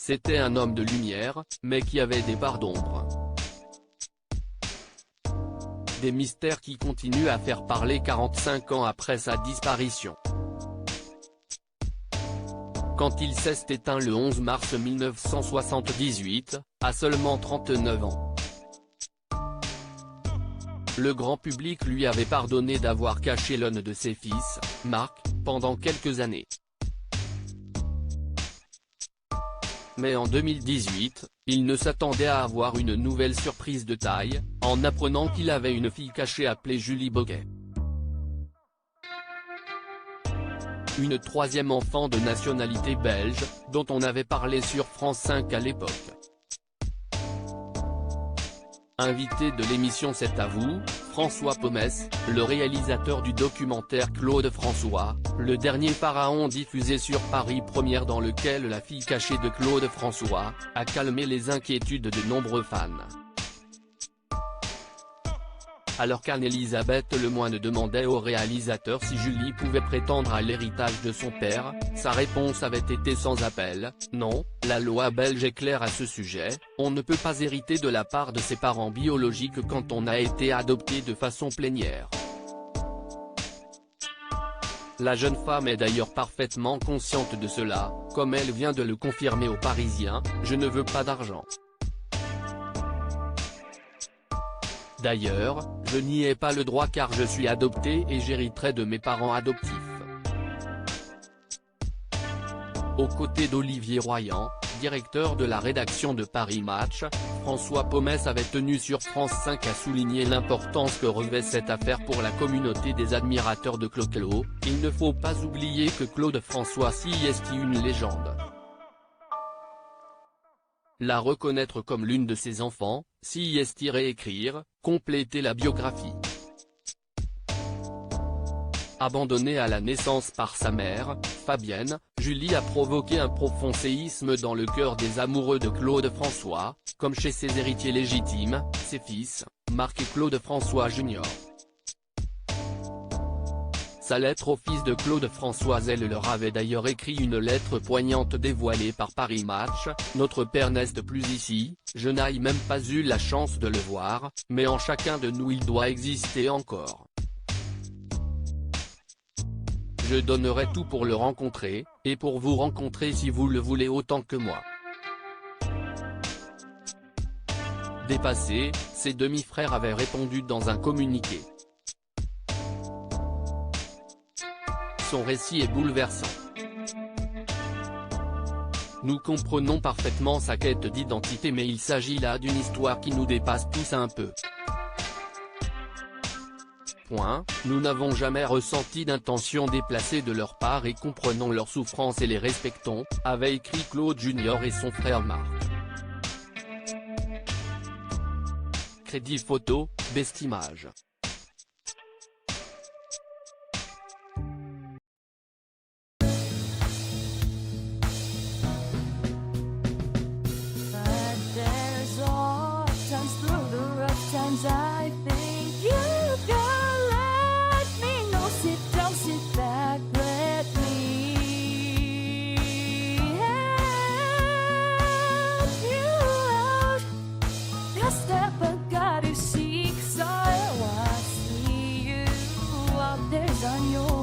C'était un homme de lumière, mais qui avait des parts d'ombre. Des mystères qui continuent à faire parler 45 ans après sa disparition. Quand il s'est éteint le 11 mars 1978, à seulement 39 ans. Le grand public lui avait pardonné d'avoir caché l'un de ses fils, Marc, pendant quelques années. Mais en 2018, il ne s'attendait à avoir une nouvelle surprise de taille, en apprenant qu'il avait une fille cachée appelée Julie Boquet. Une troisième enfant de nationalité belge, dont on avait parlé sur France 5 à l'époque. Invité de l'émission C'est à vous, François Pomès, le réalisateur du documentaire Claude François, le dernier pharaon diffusé sur Paris Première dans lequel la fille cachée de Claude François, a calmé les inquiétudes de nombreux fans. Alors qu'Anne-Elisabeth Lemoine demandait au réalisateur si Julie pouvait prétendre à l'héritage de son père, sa réponse avait été sans appel: non, la loi belge est claire à ce sujet, on ne peut pas hériter de la part de ses parents biologiques quand on a été adopté de façon plénière. La jeune femme est d'ailleurs parfaitement consciente de cela, comme elle vient de le confirmer aux Parisiens: je ne veux pas d'argent. D'ailleurs, je n'y ai pas le droit car je suis adopté et j'hériterai de mes parents adoptifs. Aux côtés d'Olivier Royan, directeur de la rédaction de Paris Match, François Pomès avait tenu sur France 5 à souligner l'importance que revêt cette affaire pour la communauté des admirateurs de Clo-Clo. Il ne faut pas oublier que Claude François est une légende. La reconnaître comme l'une de ses enfants, écrire, compléter la biographie. Abandonnée à la naissance par sa mère, Fabienne, Julie a provoqué un profond séisme dans le cœur des amoureux de Claude François, comme chez ses héritiers légitimes, ses fils, Marc et Claude François Jr. Sa lettre au fils de Claude François, elle leur avait d'ailleurs écrit une lettre poignante dévoilée par Paris Match: notre père n'est plus ici, je n'ai même pas eu la chance de le voir, mais en chacun de nous il doit exister encore. Je donnerai tout pour le rencontrer, et pour vous rencontrer si vous le voulez autant que moi. Dépassés, ses demi-frères avaient répondu dans un communiqué. Son récit est bouleversant. Nous comprenons parfaitement sa quête d'identité, mais il s'agit là d'une histoire qui nous dépasse tous un peu. Nous n'avons jamais ressenti d'intention déplacée de leur part et comprenons leurs souffrances et les respectons, avait écrit Claude Junior et son frère Marc. Crédit photo, Bestimage. I think you can let me know. Sit down, sit back, let me help you out. Just step back, you seek, so I see you out there's on your